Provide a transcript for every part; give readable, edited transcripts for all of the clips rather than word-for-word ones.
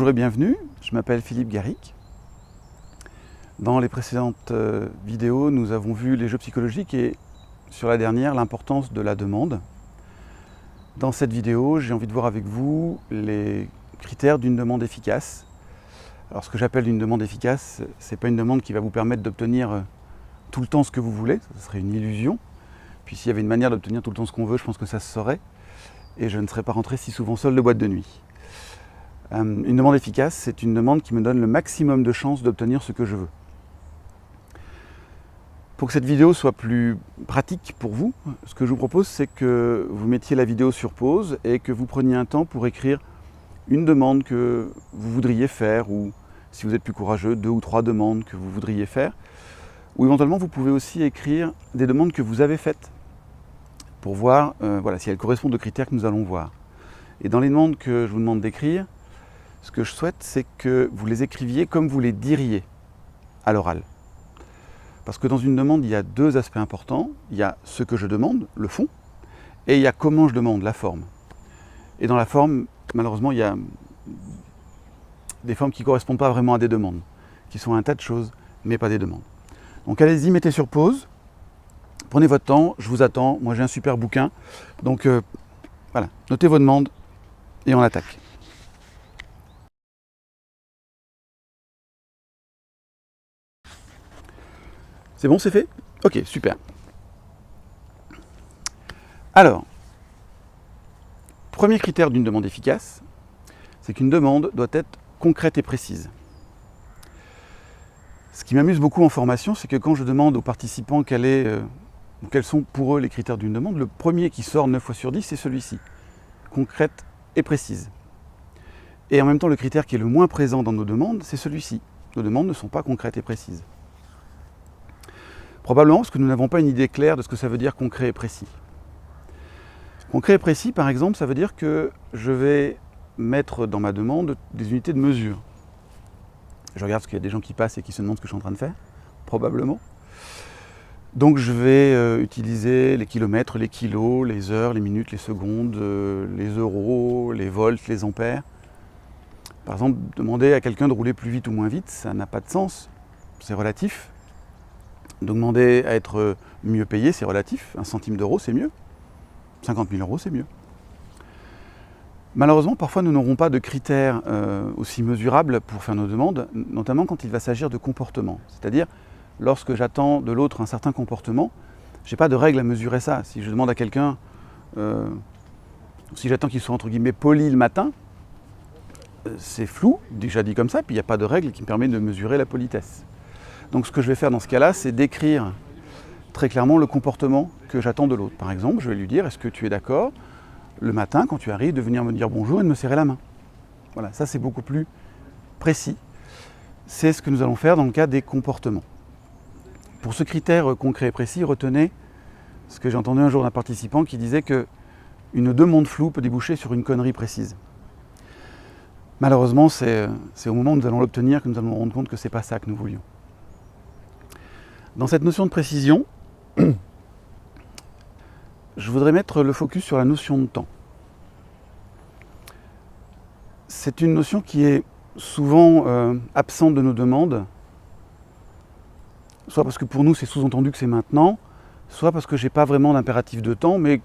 Bonjour et bienvenue, je m'appelle Philippe Garric. Dans les précédentes vidéos, nous avons vu les jeux psychologiques et sur la dernière, l'importance de la demande. Dans cette vidéo, j'ai envie de voir avec vous les critères d'une demande efficace. Alors ce que j'appelle une demande efficace, ce n'est pas une demande qui va vous permettre d'obtenir tout le temps ce que vous voulez, ce serait une illusion. Puis s'il y avait une manière d'obtenir tout le temps ce qu'on veut, je pense que ça se saurait. Et je ne serais pas rentré si souvent seul de boîte de nuit. Une demande efficace, c'est une demande qui me donne le maximum de chances d'obtenir ce que je veux. Pour que cette vidéo soit plus pratique pour vous, ce que je vous propose, c'est que vous mettiez la vidéo sur pause et que vous preniez un temps pour écrire une demande que vous voudriez faire, ou si vous êtes plus courageux, 2 ou 3 demandes que vous voudriez faire. Ou éventuellement, vous pouvez aussi écrire des demandes que vous avez faites pour voir si elles correspondent aux critères que nous allons voir. Et dans les demandes que je vous demande d'écrire, ce que je souhaite, c'est que vous les écriviez comme vous les diriez à l'oral. Parce que dans une demande, il y a 2 aspects importants. Il y a ce que je demande, le fond, et il y a comment je demande, la forme. Et dans la forme, malheureusement, il y a des formes qui ne correspondent pas vraiment à des demandes, qui sont un tas de choses, mais pas des demandes. Donc allez-y, mettez sur pause, prenez votre temps, je vous attends. Moi j'ai un super bouquin, donc voilà, notez vos demandes et on attaque. C'est bon, c'est fait? Ok, super. Alors, premier critère d'une demande efficace, c'est qu'une demande doit être concrète et précise. Ce qui m'amuse beaucoup en formation, c'est que quand je demande aux participants quels sont pour eux les critères d'une demande, le premier qui sort 9 fois sur 10, c'est celui-ci, concrète et précise. Et en même temps, le critère qui est le moins présent dans nos demandes, c'est celui-ci. Nos demandes ne sont pas concrètes et précises. Probablement parce que nous n'avons pas une idée claire de ce que ça veut dire concret et précis. Concret et précis, par exemple, ça veut dire que je vais mettre dans ma demande des unités de mesure. Je regarde parce qu'il y a des gens qui passent et qui se demandent ce que je suis en train de faire, probablement. Donc je vais utiliser les kilomètres, les kilos, les heures, les minutes, les secondes, les euros, les volts, les ampères. Par exemple, demander à quelqu'un de rouler plus vite ou moins vite, ça n'a pas de sens, c'est relatif. Demander à être mieux payé, c'est relatif. 1 centime d'euro, c'est mieux. 50 000 euros, c'est mieux. Malheureusement, parfois, nous n'aurons pas de critères aussi mesurables pour faire nos demandes, notamment quand il va s'agir de comportement. C'est-à-dire, lorsque j'attends de l'autre un certain comportement, je n'ai pas de règle à mesurer ça. Si je demande à quelqu'un, si j'attends qu'il soit entre guillemets poli le matin, c'est flou, déjà dit comme ça, puis il n'y a pas de règle qui me permet de mesurer la politesse. Donc ce que je vais faire dans ce cas-là, c'est d'écrire très clairement le comportement que j'attends de l'autre. Par exemple, je vais lui dire, est-ce que tu es d'accord le matin, quand tu arrives, de venir me dire bonjour et de me serrer la main? Voilà, ça c'est beaucoup plus précis. C'est ce que nous allons faire dans le cas des comportements. Pour ce critère concret et précis, retenez ce que j'ai entendu un jour d'un participant qui disait que une demande floue peut déboucher sur une connerie précise. Malheureusement, c'est au moment où nous allons l'obtenir que nous allons nous rendre compte que ce n'est pas ça que nous voulions. Dans cette notion de précision, je voudrais mettre le focus sur la notion de temps. C'est une notion qui est souvent absente de nos demandes, soit parce que pour nous c'est sous-entendu que c'est maintenant, soit parce que je n'ai pas vraiment d'impératif de temps, mais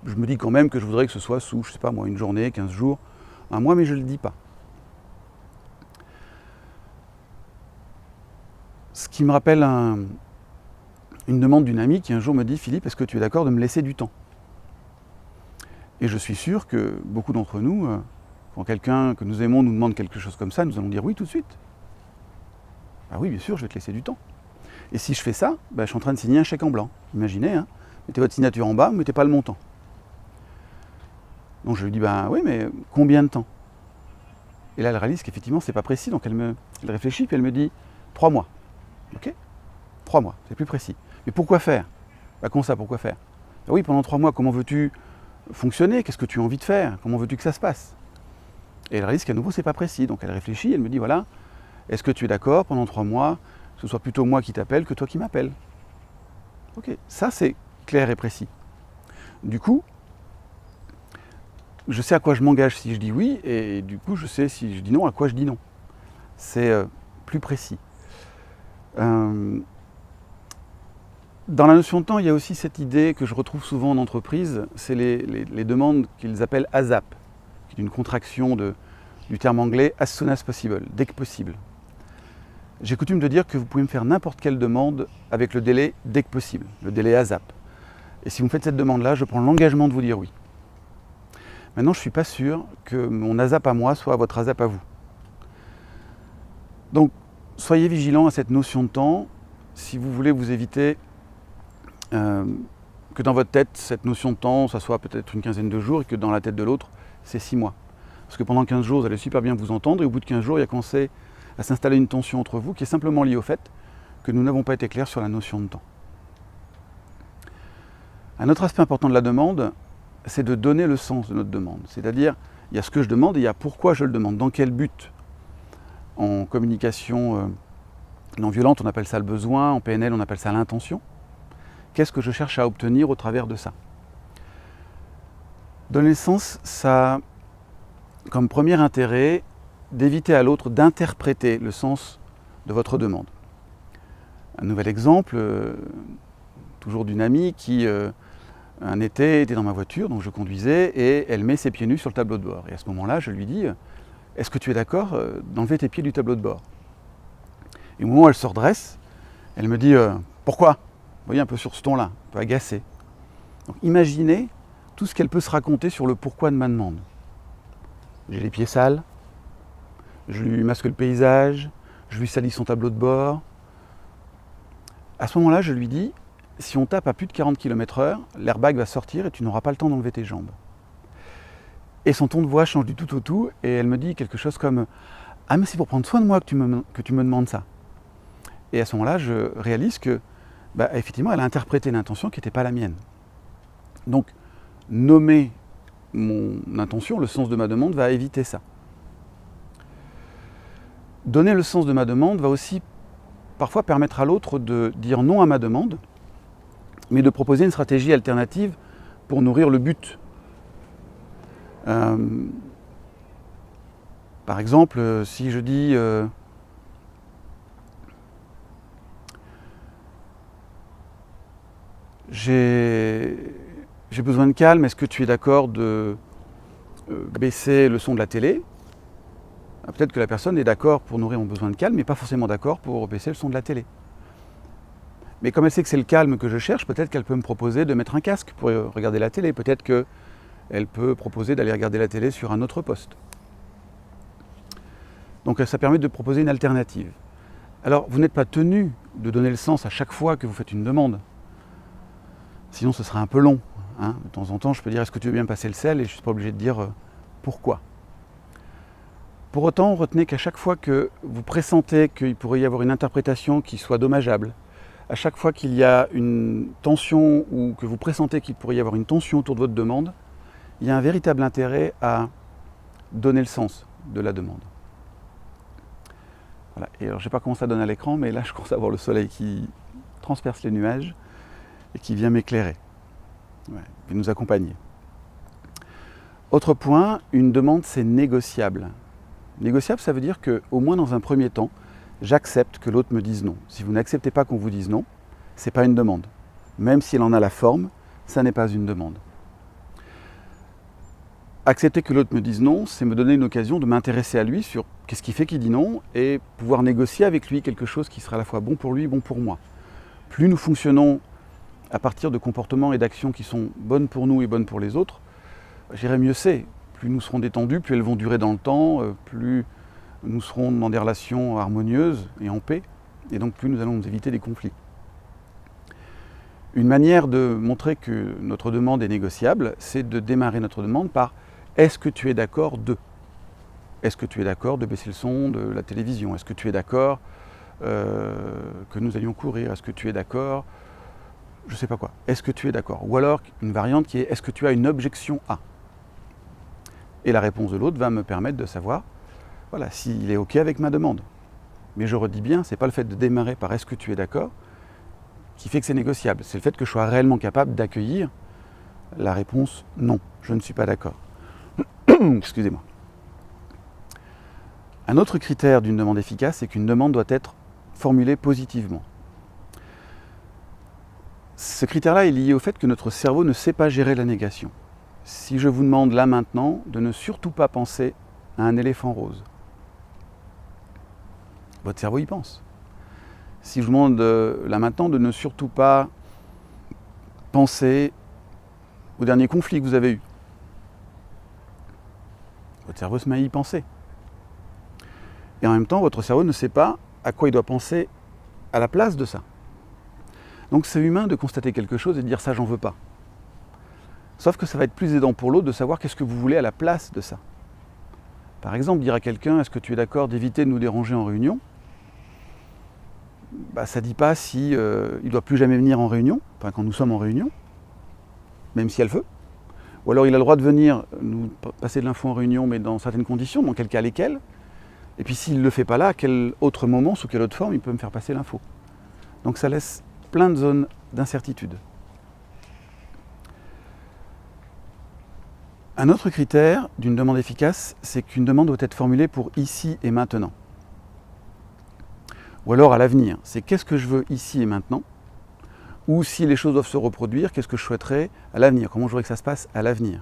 je me dis quand même que je voudrais que ce soit sous, je sais pas moi, une journée, 15 jours, un mois, mais je ne le dis pas. Ce qui me rappelle une demande d'une amie qui un jour me dit « Philippe, est-ce que tu es d'accord de me laisser du temps ?» Et je suis sûr que beaucoup d'entre nous, quand quelqu'un que nous aimons nous demande quelque chose comme ça, nous allons dire oui tout de suite. Ah oui, bien sûr, je vais te laisser du temps. Et si je fais ça, je suis en train de signer un chèque en blanc. Imaginez, mettez votre signature en bas, vous ne mettez pas le montant. Donc je lui dis, oui, mais combien de temps? Et là, elle réalise qu'effectivement, ce n'est pas précis, donc elle réfléchit, puis elle me dit 3 mois. Ok, 3 mois, c'est plus précis. Mais pourquoi faire? Comment ça, pourquoi faire? Oui, pendant 3 mois, comment veux-tu fonctionner? Qu'est-ce que tu as envie de faire? Comment veux-tu que ça se passe? Et elle réalise qu'à nouveau, c'est pas précis. Donc elle réfléchit, elle me dit, voilà, est-ce que tu es d'accord pendant 3 mois, que ce soit plutôt moi qui t'appelle que toi qui m'appelle? Ok, ça c'est clair et précis. Du coup, je sais à quoi je m'engage si je dis oui, et du coup je sais si je dis non, à quoi je dis non. C'est plus précis. Dans la notion de temps, il y a aussi cette idée que je retrouve souvent en entreprise, c'est les demandes qu'ils appellent ASAP, qui est une contraction du terme anglais as soon as possible, dès que possible. J'ai coutume de dire que vous pouvez me faire n'importe quelle demande avec le délai dès que possible, le délai ASAP. Et si vous me faites cette demande-là, je prends l'engagement de vous dire oui. Maintenant, je ne suis pas sûr que mon ASAP à moi soit votre ASAP à vous. Donc, soyez vigilants à cette notion de temps si vous voulez vous éviter que dans votre tête, cette notion de temps, ça soit peut-être une quinzaine de jours et que dans la tête de l'autre, c'est 6 mois. Parce que pendant 15 jours, vous allez super bien vous entendre et au bout de 15 jours, il y a commencé à s'installer une tension entre vous qui est simplement liée au fait que nous n'avons pas été clairs sur la notion de temps. Un autre aspect important de la demande, c'est de donner le sens de notre demande. C'est-à-dire, il y a ce que je demande et il y a pourquoi je le demande, dans quel but. En communication non violente, on appelle ça le besoin, en PNL, on appelle ça l'intention. Qu'est-ce que je cherche à obtenir au travers de ça? Donner le sens, ça a comme premier intérêt d'éviter à l'autre d'interpréter le sens de votre demande. Un nouvel exemple, toujours d'une amie qui, un été, était dans ma voiture, donc je conduisais, et elle met ses pieds nus sur le tableau de bord. Et à ce moment-là, je lui dis, est-ce que tu es d'accord d'enlever tes pieds du tableau de bord? Et au moment où elle se redresse, elle me dit, pourquoi? Vous voyez, un peu sur ce ton-là, un peu agacé. Donc imaginez tout ce qu'elle peut se raconter sur le pourquoi de ma demande. J'ai les pieds sales, je lui masque le paysage, je lui salis son tableau de bord. À ce moment-là, je lui dis, si on tape à plus de 40 km/h, l'airbag va sortir et tu n'auras pas le temps d'enlever tes jambes. Et son ton de voix change du tout au tout et elle me dit quelque chose comme « Ah mais c'est pour prendre soin de moi que tu me demandes ça ». Et à ce moment-là, je réalise que, effectivement, elle a interprété une intention qui n'était pas la mienne. Donc, nommer mon intention, le sens de ma demande, va éviter ça. Donner le sens de ma demande va aussi parfois permettre à l'autre de dire non à ma demande, mais de proposer une stratégie alternative pour nourrir le but. Par exemple, si je dis j'ai besoin de calme, est-ce que tu es d'accord de baisser le son de la télé? Peut-être que la personne est d'accord pour nourrir mon besoin de calme, mais pas forcément d'accord pour baisser le son de la télé. Mais comme elle sait que c'est le calme que je cherche, peut-être qu'elle peut me proposer de mettre un casque pour regarder la télé. Peut-être qu'elle peut proposer d'aller regarder la télé sur un autre poste. Donc ça permet de proposer une alternative. Alors vous n'êtes pas tenu de donner le sens à chaque fois que vous faites une demande. Sinon ce sera un peu long. Hein. De temps en temps, je peux dire est-ce que tu veux bien passer le sel et je ne suis pas obligé de dire pourquoi. Pour autant, retenez qu'à chaque fois que vous pressentez qu'il pourrait y avoir une interprétation qui soit dommageable, à chaque fois qu'il y a une tension ou que vous pressentez qu'il pourrait y avoir une tension autour de votre demande, il y a un véritable intérêt à donner le sens de la demande. Voilà. Et alors, je ne sais pas comment ça donne à l'écran, mais là, je commence à voir le soleil qui transperce les nuages et qui vient m'éclairer, et nous accompagner. Autre point, une demande, c'est négociable. Négociable, ça veut dire qu'au moins dans un premier temps, j'accepte que l'autre me dise non. Si vous n'acceptez pas qu'on vous dise non, ce n'est pas une demande. Même si elle en a la forme, ça n'est pas une demande. Accepter que l'autre me dise non, c'est me donner une occasion de m'intéresser à lui sur qu'est-ce qui fait qu'il dit non et pouvoir négocier avec lui quelque chose qui sera à la fois bon pour lui et bon pour moi. Plus nous fonctionnons à partir de comportements et d'actions qui sont bonnes pour nous et bonnes pour les autres, j'irai mieux c'est. Plus nous serons détendus, plus elles vont durer dans le temps, plus nous serons dans des relations harmonieuses et en paix, et donc plus nous allons nous éviter des conflits. Une manière de montrer que notre demande est négociable, c'est de démarrer notre demande par « Est-ce que tu es d'accord de ?» Est-ce que tu es d'accord de baisser le son de la télévision? Est-ce que tu es d'accord que nous allions courir? Est-ce que tu es d'accord? Je ne sais pas quoi. Est-ce que tu es d'accord? Ou alors une variante qui est « Est-ce que tu as une objection à ?» Et la réponse de l'autre va me permettre de savoir voilà, s'il est OK avec ma demande. Mais je redis bien, ce n'est pas le fait de démarrer par « Est-ce que tu es d'accord ?» qui fait que c'est négociable. C'est le fait que je sois réellement capable d'accueillir la réponse « Non, je ne suis pas d'accord ». Excusez-moi. Un autre critère d'une demande efficace, c'est qu'une demande doit être formulée positivement. Ce critère-là est lié au fait que notre cerveau ne sait pas gérer la négation. Si je vous demande là maintenant de ne surtout pas penser à un éléphant rose, votre cerveau y pense. Si je vous demande là maintenant de ne surtout pas penser au dernier conflit que vous avez eu, votre cerveau se met à y penser. Et en même temps, votre cerveau ne sait pas à quoi il doit penser à la place de ça. Donc c'est humain de constater quelque chose et de dire ça, j'en veux pas. Sauf que ça va être plus aidant pour l'autre de savoir qu'est-ce que vous voulez à la place de ça. Par exemple, dire à quelqu'un, est-ce que tu es d'accord d'éviter de nous déranger en réunion ? Ça ne dit pas si il ne doit plus jamais venir en réunion, enfin quand nous sommes en réunion, même si elle veut. Ou alors il a le droit de venir nous passer de l'info en réunion, mais dans certaines conditions, dans quel cas lesquelles. Et puis s'il ne le fait pas là, à quel autre moment, sous quelle autre forme, il peut me faire passer l'info. Donc ça laisse plein de zones d'incertitude. Un autre critère d'une demande efficace, c'est qu'une demande doit être formulée pour ici et maintenant. Ou alors à l'avenir, c'est qu'est-ce que je veux ici et maintenant, ou si les choses doivent se reproduire, qu'est-ce que je souhaiterais à l'avenir, comment je voudrais que ça se passe à l'avenir.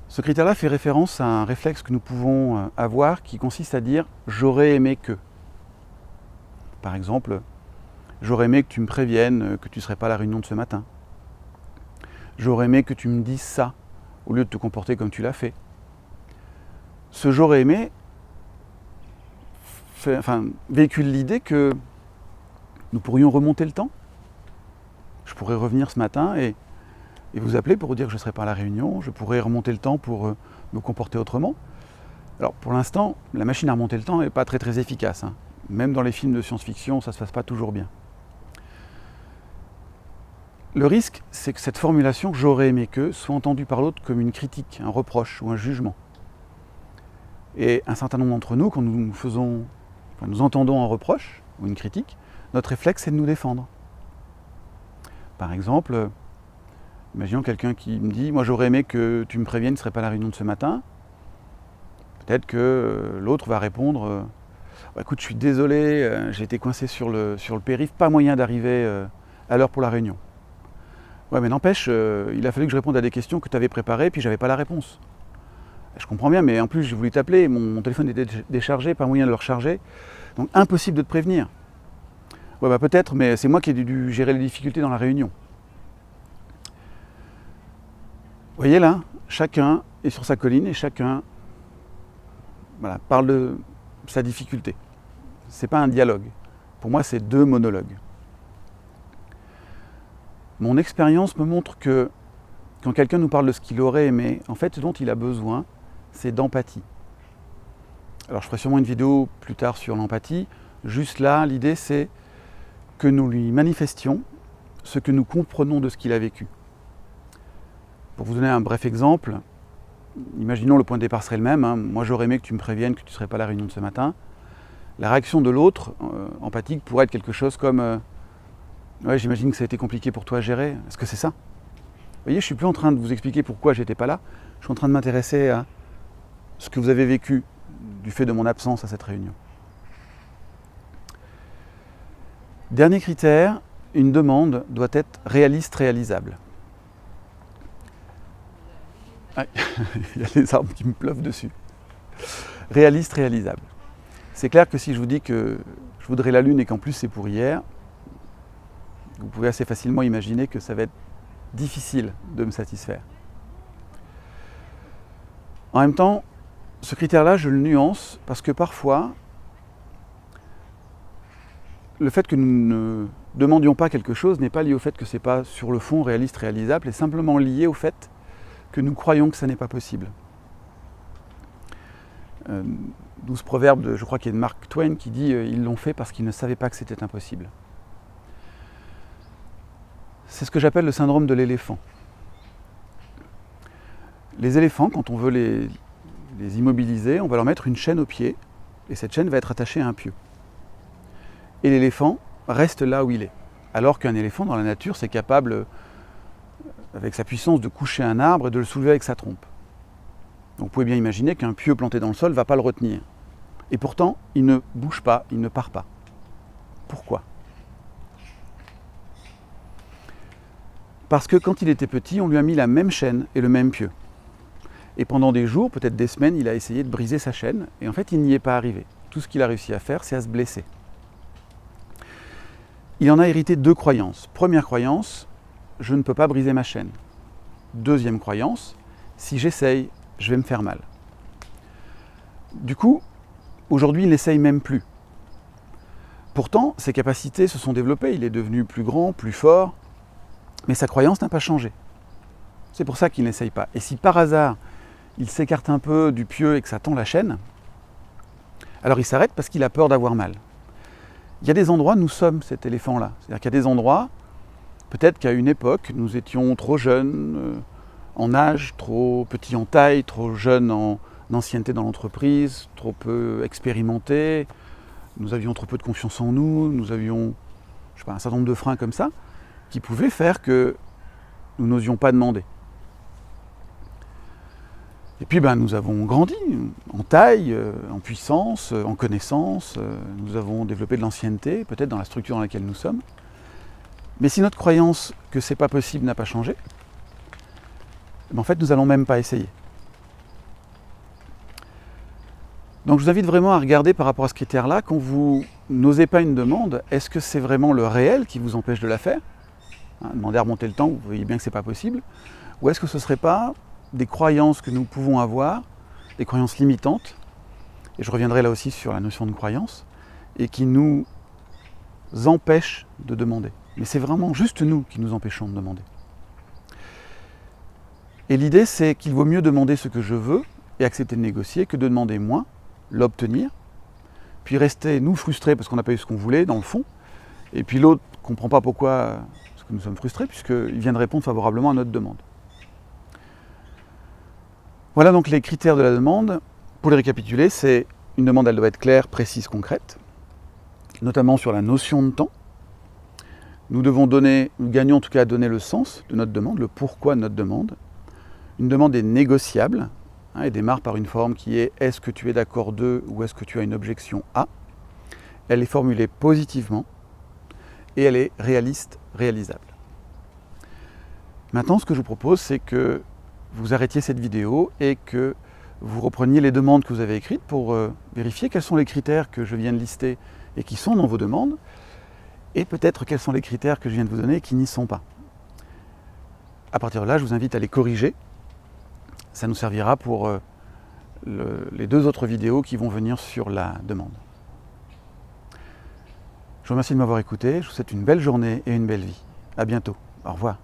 Ce critère-là fait référence à un réflexe que nous pouvons avoir qui consiste à dire « j'aurais aimé que ». Par exemple, « j'aurais aimé que tu me préviennes que tu ne serais pas à la réunion de ce matin ». « J'aurais aimé que tu me dises ça, au lieu de te comporter comme tu l'as fait ». Ce « j'aurais aimé » véhicule l'idée que nous pourrions remonter le temps. Je pourrais revenir ce matin et vous appeler pour vous dire que je ne serai pas à la réunion. Je pourrais remonter le temps pour me comporter autrement. Alors pour l'instant, la machine à remonter le temps n'est pas très efficace. Même dans les films de science-fiction, ça ne se passe pas toujours bien. Le risque, c'est que cette formulation « j'aurais aimé que » soit entendue par l'autre comme une critique, un reproche ou un jugement. Et un certain nombre d'entre nous, quand nous entendons un reproche ou une critique, notre réflexe c'est de nous défendre. Par exemple, imaginons quelqu'un qui me dit « moi j'aurais aimé que tu me préviennes, tu ne serais pas à la réunion de ce matin ». Peut-être que l'autre va répondre « écoute, je suis désolé, j'ai été coincé sur le périph', pas moyen d'arriver à l'heure pour la réunion ». Ouais, mais n'empêche, il a fallu que je réponde à des questions que tu avais préparées, puis j'avais pas la réponse. Je comprends bien, mais en plus j'ai voulu t'appeler, mon téléphone était déchargé, pas moyen de le recharger, donc impossible de te prévenir. Ouais, peut-être, mais c'est moi qui ai dû gérer les difficultés dans la réunion. Vous voyez là, chacun est sur sa colline et chacun parle de sa difficulté. C'est pas un dialogue. Pour moi, c'est deux monologues. Mon expérience me montre que quand quelqu'un nous parle de ce qu'il aurait aimé, en fait, ce dont il a besoin, c'est d'empathie. Alors, je ferai sûrement une vidéo plus tard sur l'empathie. Juste là, l'idée, c'est que nous lui manifestions ce que nous comprenons de ce qu'il a vécu. Pour vous donner un bref exemple, imaginons le point de départ serait le même. Moi, j'aurais aimé que tu me préviennes que tu ne serais pas à la réunion de ce matin. La réaction de l'autre, empathique, pourrait être quelque chose comme ouais, j'imagine que ça a été compliqué pour toi à gérer. Est-ce que c'est ça ? Vous voyez, je ne suis plus en train de vous expliquer pourquoi j'étais pas là. Je suis en train de m'intéresser à ce que vous avez vécu du fait de mon absence à cette réunion. Dernier critère, une demande doit être réaliste, réalisable. Ah, il y a les arbres qui me pleuvent dessus. Réaliste, réalisable. C'est clair que si je vous dis que je voudrais la Lune et qu'en plus c'est pour hier, vous pouvez assez facilement imaginer que ça va être difficile de me satisfaire. En même temps, ce critère-là, je le nuance parce que parfois, le fait que nous ne demandions pas quelque chose n'est pas lié au fait que ce n'est pas sur le fond réaliste, réalisable, est simplement lié au fait que nous croyons que ça n'est pas possible. D'où ce proverbe, je crois qu'il y a de Mark Twain qui dit « ils l'ont fait parce qu'ils ne savaient pas que c'était impossible ». C'est ce que j'appelle le syndrome de l'éléphant. Les éléphants, quand on veut les immobiliser, on va leur mettre une chaîne au pied, et cette chaîne va être attachée à un pieu. Et l'éléphant reste là où il est. Alors qu'un éléphant, dans la nature, c'est capable, avec sa puissance, de coucher un arbre et de le soulever avec sa trompe. Donc vous pouvez bien imaginer qu'un pieu planté dans le sol ne va pas le retenir. Et pourtant, il ne bouge pas, il ne part pas. Pourquoi? Parce que quand il était petit, on lui a mis la même chaîne et le même pieu. Et pendant des jours, peut-être des semaines, il a essayé de briser sa chaîne, et en fait, il n'y est pas arrivé. Tout ce qu'il a réussi à faire, c'est à se blesser. Il en a hérité 2 croyances. Première croyance, je ne peux pas briser ma chaîne. Deuxième croyance, si j'essaye, je vais me faire mal. Du coup, aujourd'hui, il n'essaye même plus. Pourtant, ses capacités se sont développées, il est devenu plus grand, plus fort, mais sa croyance n'a pas changé. C'est pour ça qu'il n'essaye pas. Et si par hasard, il s'écarte un peu du pieu et que ça tend la chaîne, alors il s'arrête parce qu'il a peur d'avoir mal. Il y a des endroits, nous sommes cet éléphant-là. C'est-à-dire qu'il y a des endroits, peut-être qu'à une époque, nous étions trop jeunes en âge, trop petits en taille, trop jeunes en ancienneté dans l'entreprise, trop peu expérimentés, nous avions trop peu de confiance en nous, nous avions un certain nombre de freins comme ça, qui pouvaient faire que nous n'osions pas demander. Et puis nous avons grandi en taille, en puissance, en connaissance, nous avons développé de l'ancienneté, peut-être dans la structure dans laquelle nous sommes. Mais si notre croyance que c'est pas possible n'a pas changé, en fait nous n'allons même pas essayer. Donc je vous invite vraiment à regarder par rapport à ce critère-là, quand vous n'osez pas une demande, est-ce que c'est vraiment le réel qui vous empêche de la faire? Demander à remonter le temps, vous voyez bien que ce n'est pas possible. Ou est-ce que ce ne serait pas des croyances que nous pouvons avoir, des croyances limitantes, et je reviendrai là aussi sur la notion de croyance, et qui nous empêchent de demander. Mais c'est vraiment juste nous qui nous empêchons de demander. Et l'idée, c'est qu'il vaut mieux demander ce que je veux et accepter de négocier que de demander moins, l'obtenir, puis rester, nous, frustrés parce qu'on n'a pas eu ce qu'on voulait, dans le fond, et puis l'autre ne comprend pas pourquoi que nous sommes frustrés, puisqu'il vient de répondre favorablement à notre demande. Voilà donc les critères de la demande. Pour les récapituler, c'est une demande, elle doit être claire, précise, concrète, notamment sur la notion de temps. Nous gagnons en tout cas à donner le sens de notre demande, le pourquoi de notre demande. Une demande est négociable, elle démarre par une forme qui est « est-ce que tu es d'accord de » ou « est-ce que tu as une objection à ». Elle est formulée positivement et elle est réaliste, réalisable. Maintenant, ce que je vous propose, c'est que vous arrêtiez cette vidéo et que vous repreniez les demandes que vous avez écrites pour vérifier quels sont les critères que je viens de lister et qui sont dans vos demandes, et peut-être quels sont les critères que je viens de vous donner et qui n'y sont pas. À partir de là, je vous invite à les corriger. Ça nous servira pour les 2 autres vidéos qui vont venir sur la demande. Je vous remercie de m'avoir écouté, je vous souhaite une belle journée et une belle vie. À bientôt, au revoir.